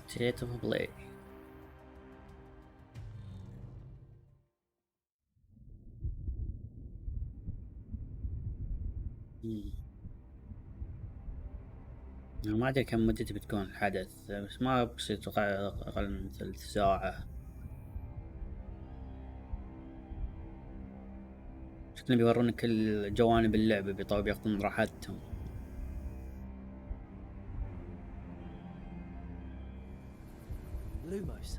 ستيت اوف بلاي. ما ادري كم مدته بتكون الحدث، بس ما بصير اقل من 3 ساعة. شكلهم بيورون كل جوانب اللعبة، بياخذون راحتهم. Lumos.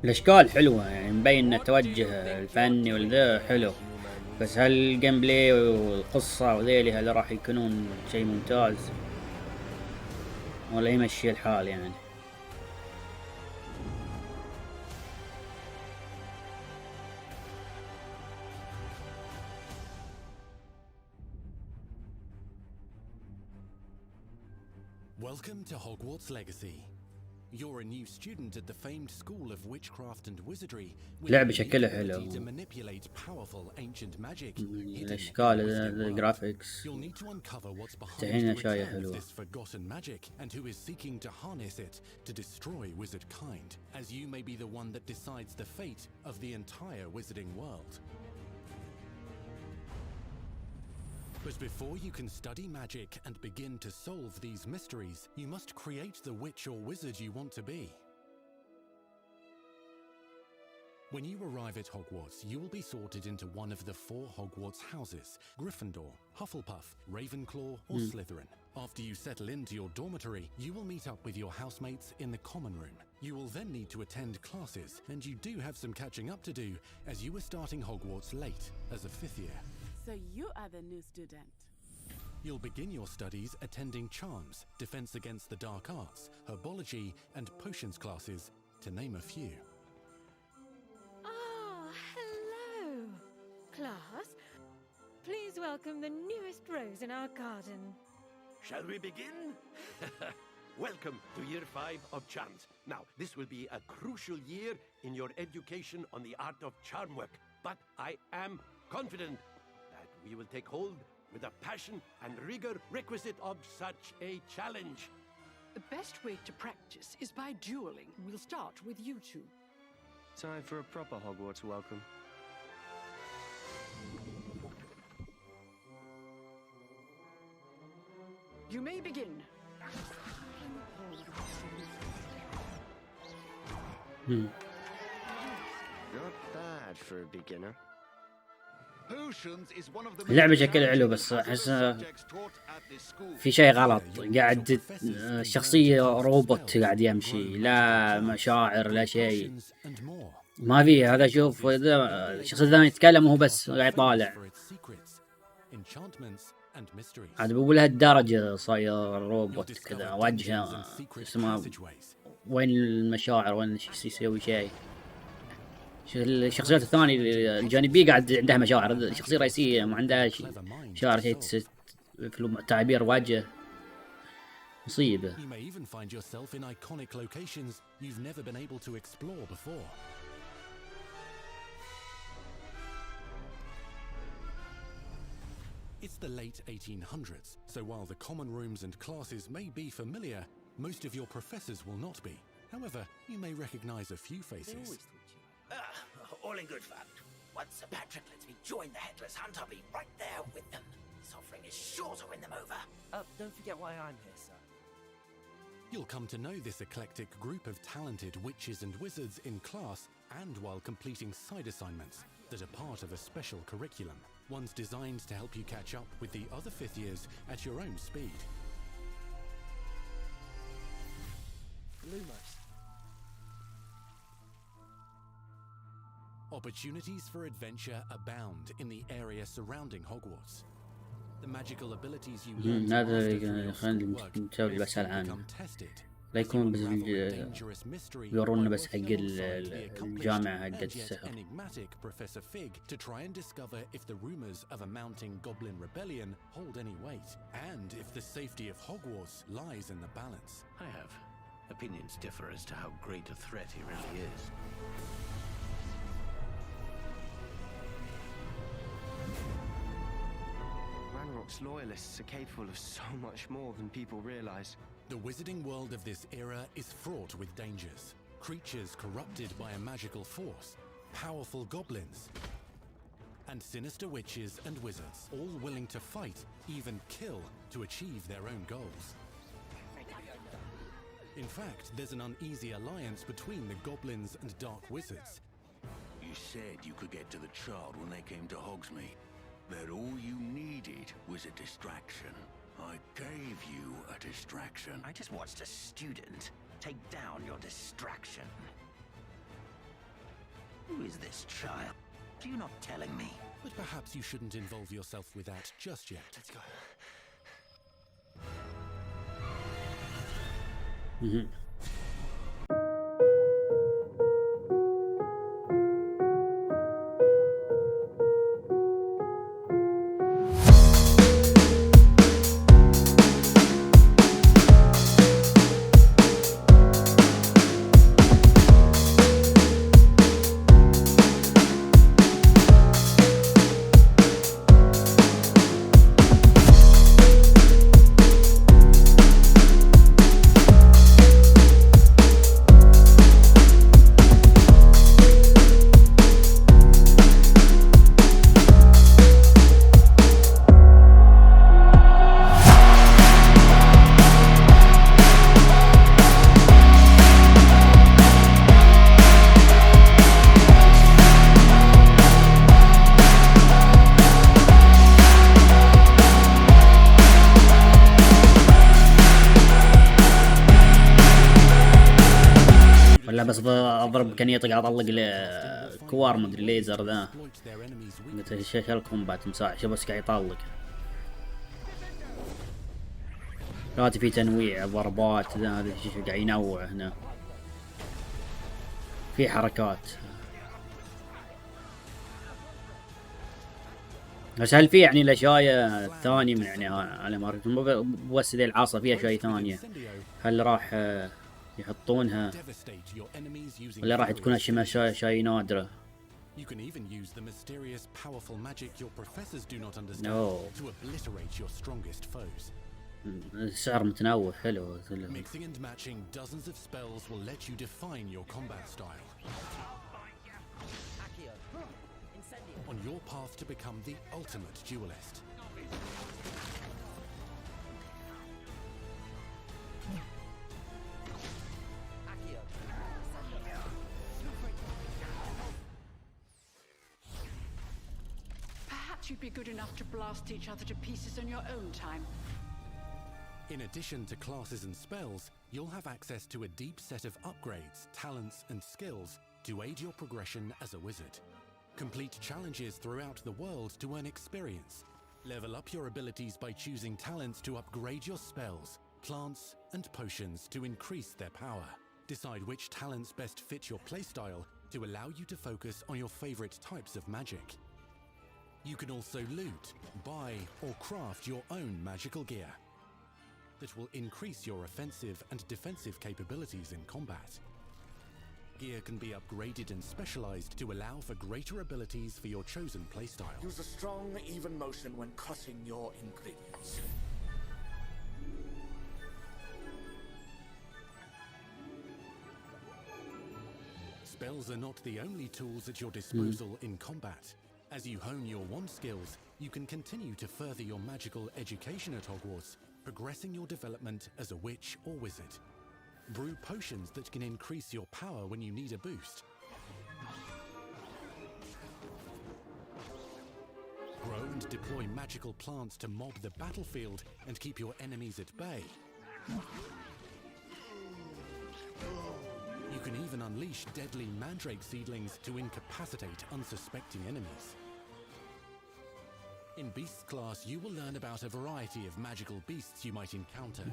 الاشكال حلوة، يعني مبين التوجه الفني والذا حلو، بس هل الجيم بلاي والقصة وذيلي هل راح يكونون شيء ممتاز ولا يمشي الحال يعني؟ Welcome to Hogwarts Legacy. You're a new student at the famed school of witchcraft and wizardry. لعبة شكلها حلو، To manipulate powerful ancient magic. الاشكال الجرافيكس You'll need to uncover what's behind تحين the أشياء return of حلوة. this forgotten magic and who is seeking to harness it to destroy wizard kind, as you may be the one that decides the fate of the entire wizarding world. But before you can study magic and begin to solve these mysteries, you must create the witch or wizard you want to be. When you arrive at Hogwarts, you will be sorted into one of the 4 Hogwarts houses: Gryffindor, Hufflepuff, Ravenclaw, or Slytherin. After you settle into your dormitory, you will meet up with your housemates in the common room. You will then need to attend classes, and you do have some catching up to do, as you were starting Hogwarts late as a 5th year. So you are the new student. You'll begin your studies attending charms, defense against the dark arts, herbology, and potions classes, to name a few. Ah, hello, class. Please welcome the newest rose in our garden. Shall we begin? Welcome to year 5 of charms. Now, this will be a crucial year in your education on the art of charm work, but I am confident that we will take hold with the passion and rigor requisite of such a challenge. The best way to practice is by dueling. We'll start with you two. Time for a proper Hogwarts welcome. You may begin. Not bad for a beginner. اللعبة شكلها حلو، بس أحس في شيء غلط. قاعد الشخصية روبوت قاعد يمشي، لا مشاعر لا شيء، ما في هذا. شوف الشخصية ذا يتكلم وهو بس قاعد يطالع. هذا بقول لهالدرجة صاير روبوت كذا، وجهه اسمه وين المشاعر، وين يسوي شيء. الشخصيات الثانية الجانبية قاعد عندها مشاعر، الشخصية الرئيسية ما عندها شيء مشاعر، شيء في تعبير وجه مصيبة. It's the late 1800s, so while the common rooms and classes may be familiar, most of your professors will not be. However, you may recognize a few faces. All in good fun. Once Sir Patrick lets me join the Headless Hunt, I'll be right there with them. This offering is sure to win them over. Don't forget why I'm here, sir. You'll come to know this eclectic group of talented witches and wizards in class and while completing side assignments that are part of a special curriculum, ones designed to help you catch up with the other 5th years at your own speed. Lumos. Opportunities for adventure abound in the area surrounding Hogwarts. The magical abilities you learn to master through your schoolwork may become tested. لا يكون بس يورونا بس حق الجامعة حق السحر. Enigmatic Professor Fig to try and discover if the rumors of a mounting goblin rebellion hold any weight, and if the safety of Hogwarts lies in the balance. I have Opinions differ as to how great a threat he really is. Ranrock's loyalists are capable of so much more than people realize. The wizarding world of this era is fraught with dangers. Creatures corrupted by a magical force, powerful goblins, and sinister witches and wizards, all willing to fight, even kill, to achieve their own goals. In fact, there's an uneasy alliance between the goblins and dark wizards. You said you could get to the child when they came to Hogsmeade. That all you needed was a distraction. I gave you a distraction. I just watched a student take down your distraction. Who is this child? Are you not telling me? But perhaps you shouldn't involve yourself with that just yet. Let's go. Mhm. ولا بس اضرب كان يطق اطلق الكوار مدري ليزر ذا. قلت ايش الكومبات مساع شو بس قاعد يطلق. دلوقتي في تنويع ضربات ذا، هذا الشيء قاعد ينوع هنا، في حركات. بس هل في يعني الاشياء الثانية من يعني على ما مو بس ذي العصا، فيها اشياء ثانية هل راح يحطونها ولا راح تكون اشياء نادرة؟ You can even use the mysterious, powerful magic your professors do not understand to obliterate your strongest foes. السعر متنوع حلو. Mixing and matching dozens of spells will let you define your combat style. On your path to become the ultimate duelist. You'd be good enough to blast each other to pieces on your own time. In addition to classes and spells, you'll have access to a deep set of upgrades, talents and skills to aid your progression as a wizard. Complete challenges throughout the world to earn experience. Level up your abilities by choosing talents to upgrade your spells, plants and potions to increase their power. Decide which talents best fit your playstyle to allow you to focus on your favorite types of magic. You can also loot, buy or craft your own magical gear that will increase your offensive and defensive capabilities in combat. Gear can be upgraded and specialized to allow for greater abilities for your chosen playstyle. Use a strong, even motion when cutting your ingredients. Spells are not the only tools at your disposal in combat. As you hone your wand skills, you can continue to further your magical education at Hogwarts, progressing your development as a witch or wizard. Brew potions that can increase your power when you need a boost. Grow and deploy magical plants to mob the battlefield and keep your enemies at bay. You can even unleash deadly mandrake seedlings to incapacitate unsuspecting enemies. In Beasts class, you will learn about a variety of magical beasts you might encounter,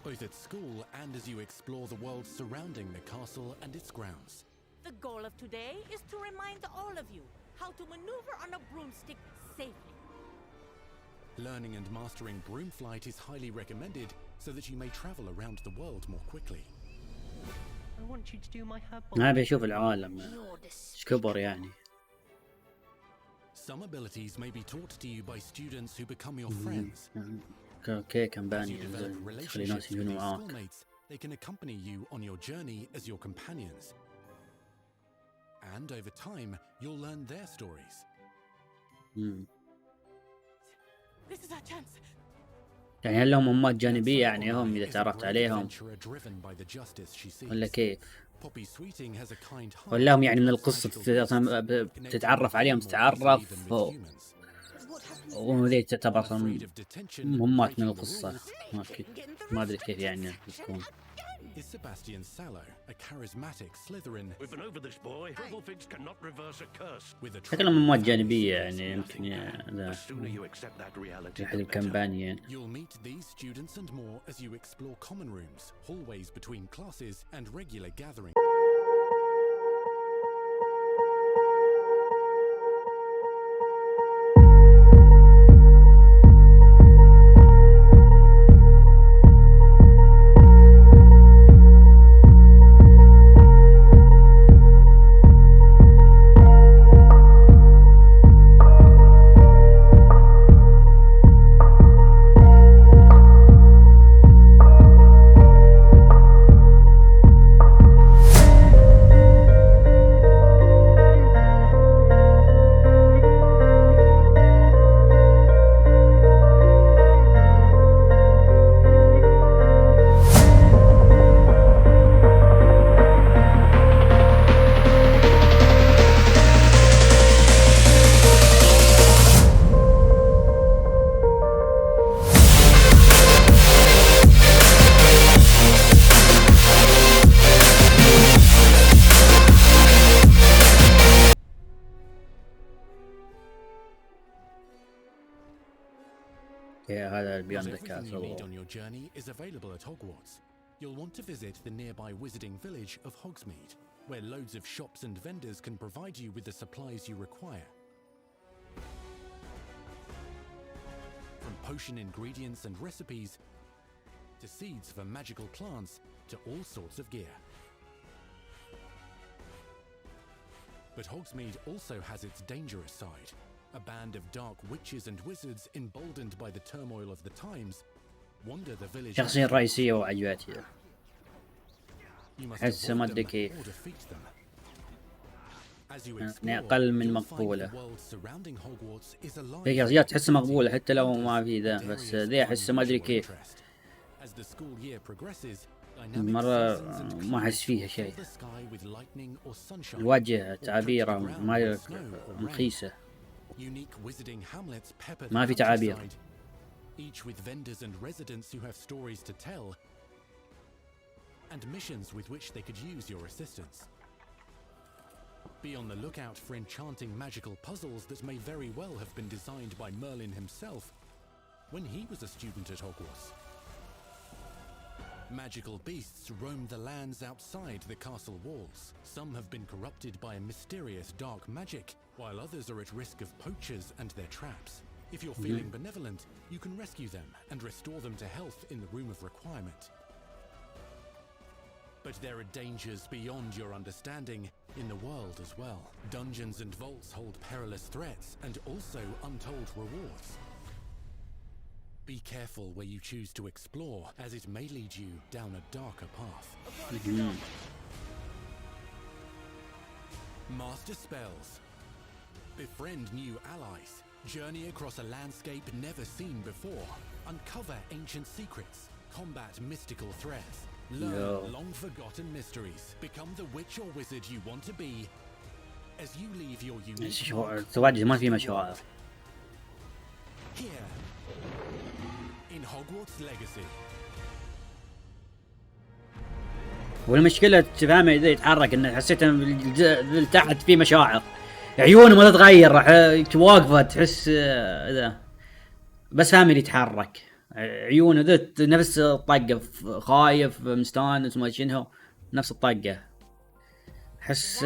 both at school and as you explore the world surrounding the castle and its grounds. The goal of today is to remind all of you how to maneuver on a broomstick safely. Learning and mastering broom flight is highly recommended so that you may travel around the world more quickly. want you to do my herb. أنا أبي أشوف العالم إيش كبر يعني. Some abilities may be taught to you by students who become your friends. أوكي كان As باني you develop تخلي ناس relationships with يجون these معاك. schoolmates, they can accompany you on your journey as your companions. And over time, you'll learn their stories. This is our chance. يعني هل لهم مهمات جانبية يعني هم إذا تعرفت عليهم ولا كيف؟ ولا هم يعني من القصة تتعرف عليهم تتعرف وذي تعتبر مهمات من القصة. ما أدري كيف يعني تكون. Is Sebastian Sallow, a charismatic Slytherin. We've been over this, boy. Figs cannot reverse a curse. With a شكلهم مهمات جانبية يعني يمكن The sooner you accept that reality, أحد the better. الكامبانيين. You'll meet these students and more as you explore common rooms, hallways between classes, and regular gatherings. هذا Beyond the Everything you need Castle. on your journey is available at Hogwarts. You'll want to visit the nearby wizarding village of Hogsmeade, where loads of shops and vendors can provide you with the supplies you require. From potion ingredients and recipes, to seeds for magical plants, to all sorts of gear. But Hogsmeade also has its dangerous side. A band of dark witches and wizards emboldened by the turmoil of the times wander the village. شخصية رئيسية وعجبتني. You must أحس avoid ما them أدري or كيف. defeat them. As you يعني explore, أقل من you'll find مقبولة. the world surrounding Hogwarts is alive في شخصيات تحسها مقبولة حتى لو ما في ذا، بس ذي أحسه ما أدري كيف. As the school year progresses, dynamic مرة seasons and ما أحس فيها clouds شيء. fill the sky with lightning or sunshine. الوجه or تعابيره touch the ground ما with snow or rain. رخيصة. Unique wizarding hamlets pepper the ما في تعابير. countryside, each with vendors and residents who have stories to tell and missions with which they could use your assistance. Be on the lookout for enchanting magical puzzles that may very well have been designed by Merlin himself when he was a student at Hogwarts. Magical beasts roam the lands outside the castle walls. Some have been corrupted by a mysterious dark magic, while others are at risk of poachers and their traps. If you're feeling benevolent, you can rescue them and restore them to health in the Room of Requirement. But there are dangers beyond your understanding in the world as well. Dungeons and vaults hold perilous threats and also untold rewards. Be careful where you choose to explore, as it may lead you down a darker path. Master spells. Befriend new allies. Journey across a landscape never seen before. Uncover ancient secrets. Combat mystical threats. Learn long-forgotten mysteries. Become the witch or wizard you want to be as you leave your unique mark. التواجد ما في مشاعر. Here in Hogwarts Legacy. والمشكلة تفهم إذا يتحرك إنه حسيت إن تحت في مشاعر. عيونه ما تتغير راح واقفة تحس ذا بس فاهم اللي يتحرك. عيونه ذا نفس الطقة خايف مستانس ما شنو نفس الطقة. أحس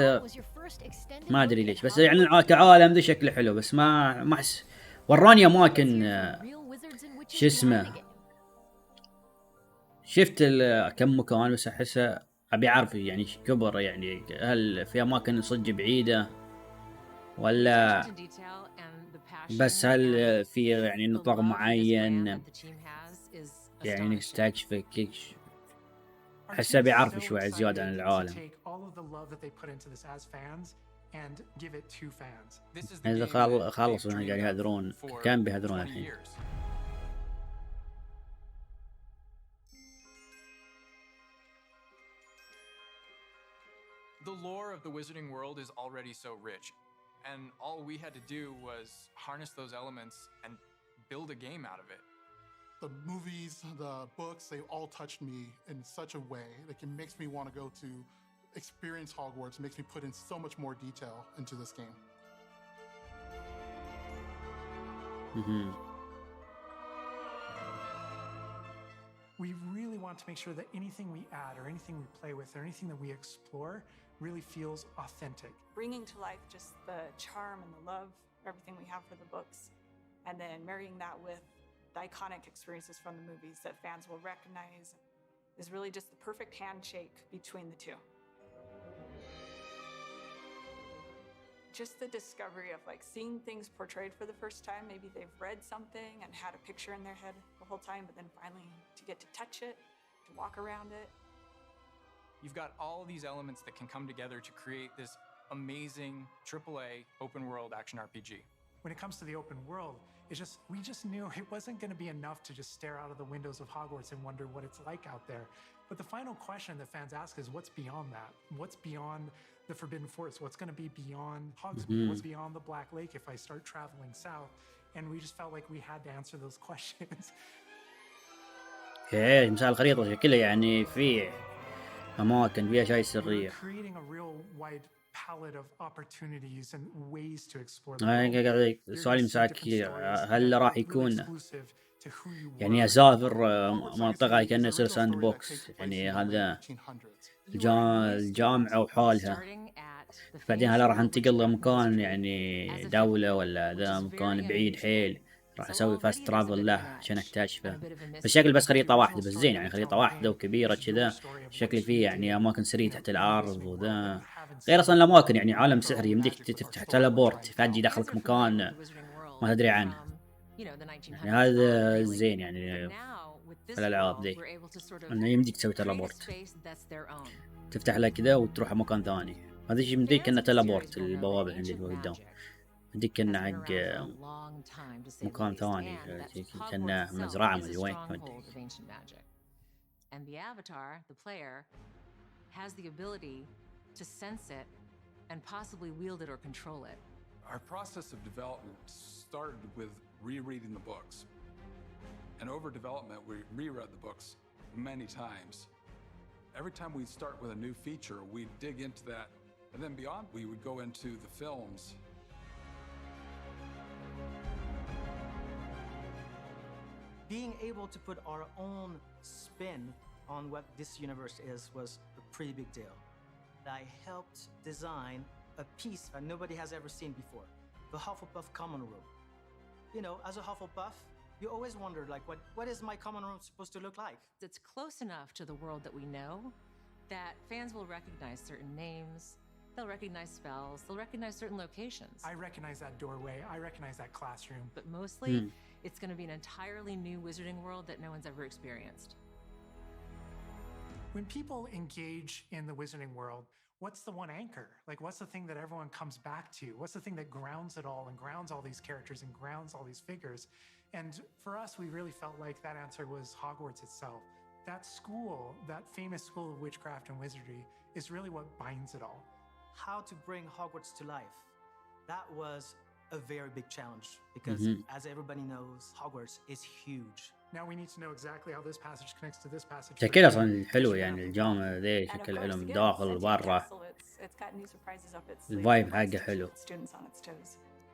ما أدري ليش بس يعني كعالم ذا شكله حلو بس ما أحس وراني أماكن شو اسمه شفت كم مكان بس أحسه ابي اعرف يعني ايش كبر، يعني هل في اماكن صدق بعيدة ولا بس هل في يعني نطاق معين يعني نستكشفه كيش. أحسه بيعرف شوي زيادة عن العالم. إذا خلصوا قاعد يهدرون كان بيهدرون الحين. The lore of the Wizarding World is already so rich, and all we had to do was harness those elements and build a game out of it. The movies, the books, they all touched me in such a way. Like, it makes me want to go to experience Hogwarts. It makes me put in so much more detail into this game. We really want to make sure that anything we add or anything we play with or anything that we explore really feels authentic. Bringing to life just the charm and the love, everything we have for the books, and then marrying that with the iconic experiences from the movies that fans will recognize is really just the perfect handshake between the two. Just the discovery of like seeing things portrayed for the first time. Maybe they've read something and had a picture in their head the whole time, but then finally to get to touch it, to walk around it. You've got all of these elements that can come together to create this amazing AAA open world action RPG. When it comes to the open world, we just knew it wasn't going to be enough to just stare out of the windows of Hogwarts and wonder what it's like out there. But the final question that fans ask is, what's beyond that? What's beyond the Forbidden Forest? What's going to be beyond Hogsmeade? What's beyond the Black Lake if I start traveling south? And we just felt like we had to answer those questions. ايه مثال الخريطة شكلها يعني في أماكن فيها شيء سرية. Creating a real wide palette of opportunities and ways to explore. سؤالي مساكي هل راح يكون يعني أسافر منطقة كأنه يصير ساند بوكس، يعني هذا الجامعة وحالها، بعدين هل راح انتقل لمكان يعني دولة ولا ذا مكان بعيد حيل راح اسوي فاست ترافل له عشان اكتشفه. بالشكل بس خريطة واحدة بس زين، يعني خريطة واحدة وكبيرة كذا، شكل فيه يعني اماكن سرية تحت الارض وذا، غير اصلا الاماكن يعني عالم سحري يمديك تفتح تلابورت فجأة داخلك مكان ما تدري عنه، يعني هذا زين يعني في الالعاب ذي انه يمديك تسوي تلابورت تفتح لك كذا وتروح مكان ثاني. هذا الشيء يمديك انه تلابورت البوابة اللي قدام، يمديك انه حق مكان ثاني كأنه مزرعة ما ادري وين. And the avatar, the player, has the ability to sense it and possibly wield it or control it. Our process of development started with rereading the books. And over development, we reread the books many times. Every time we'd start with a new feature, we'd dig into that. And then beyond, we would go into the films. Being able to put our own spin on what this universe is was a pretty big deal. I helped design a piece that nobody has ever seen before, the Hufflepuff common room. You know, as a Hufflepuff, you always wondered, like, what is my common room supposed to look like? It's close enough to the world that we know that fans will recognize certain names, they'll recognize spells, they'll recognize certain locations. I recognize that doorway, I recognize that classroom. But mostly, it's going to be an entirely new wizarding world that no one's ever experienced. When people engage in the wizarding world, what's the one anchor? Like, what's the thing that everyone comes back to? What's the thing that grounds it all and grounds all these characters and grounds all these figures? And for us, we really felt like that answer was Hogwarts itself. That school, that famous school of witchcraft and wizardry, is really what binds it all. How to bring Hogwarts to life. That was a very big challenge because, as everybody knows, Hogwarts is huge. Now we need to know exactly how this passage connects to this passage. شكل اصلا حلو يعني الجامعة ذي شكل حلو من داخل برا. الفايب حقه حلو.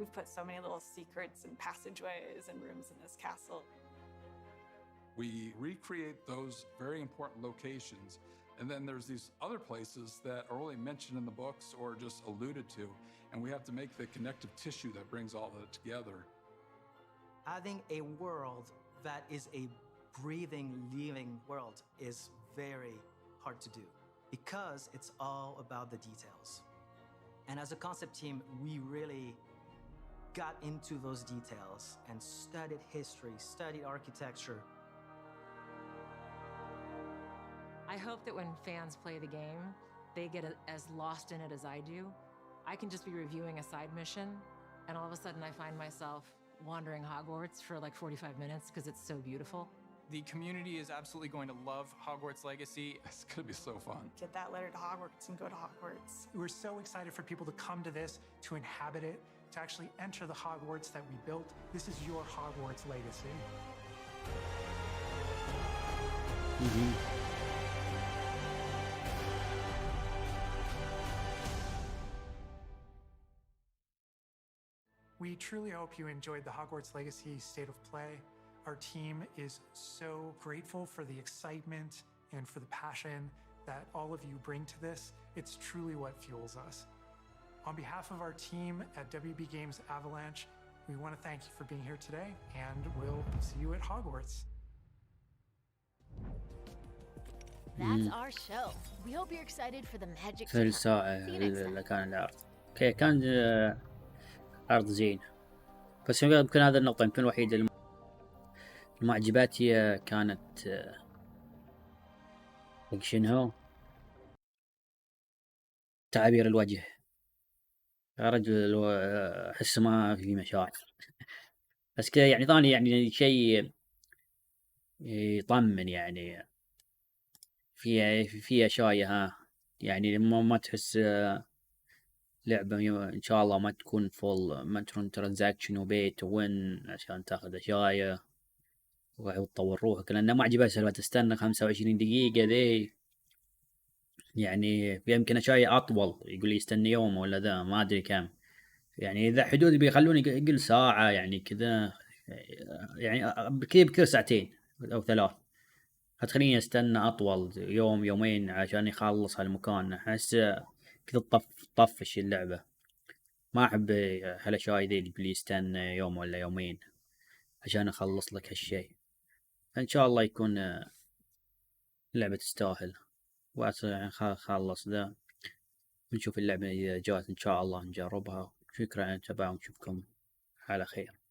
We've put so many little secrets and passageways and rooms in this castle. We recreate those very important locations, and then there's these other places that are only mentioned in the books or just alluded to, and we have to make the connective tissue that brings all that together. Having a world that is a breathing, living world is very hard to do because it's all about the details. And as a concept team, we really got into those details and studied history, studied architecture. I hope that when fans play the game, they get as lost in it as I do. I can just be reviewing a side mission, and all of a sudden I find myself wandering Hogwarts for like 45 minutes because it's so beautiful. The community is absolutely going to love Hogwarts Legacy. It's going to be so fun. Get that letter to Hogwarts and go to Hogwarts. We're so excited for people to come to this, to inhabit it, to actually enter the Hogwarts that we built. This is your Hogwarts legacy. We truly hope you enjoyed the Hogwarts Legacy State of Play. Our team is so grateful for the excitement and for the passion that all of you bring to this. It's truly what fuels us. On behalf of our team at WB Games Avalanche, we want to thank you for being here today, and we'll see you at Hogwarts. That's our show. We hope you're excited for the magic to ثلث come. ساعة See you next time. اللي كان العرض. اوكي كان عرض زين، بس يمكن هذا النقطة يمكن الوحيدة المعجبات هي كانت شنو تعابير الوجه. يا رجل أحس ما في مشاعر بس كذا يعني ثاني يعني شيء يطمن يعني في أشياء ها يعني ما تحس لعبة إن شاء الله ما تكون فول، ما تكون ترانزاكشن وبيت وين عشان تاخذ أشياء وتطور روحك، لأن ما عجبها سالفة تستنى 25 دقيقة ذي، يعني يمكن أشياء أطول يقول لي يستنى يوم ولا ذا ما أدري كم، يعني إذا حدود بيخلوني يقل ساعة يعني كذا، يعني بكل ساعتين أو 3 هتخليني أستنى أطول يوم يومين عشان يخلص هالمكان. أحس كذا طفش اللعبة، ما أحب هالأشياء ذي اللي يستنى يوم ولا يومين عشان أخلص لك هالشيء. إن شاء الله يكون اللعبة تستاهل خلص ذا، نشوف اللعبة إذا جات إن شاء الله نجربها. شكرا على التابعة ونشوفكم على خير.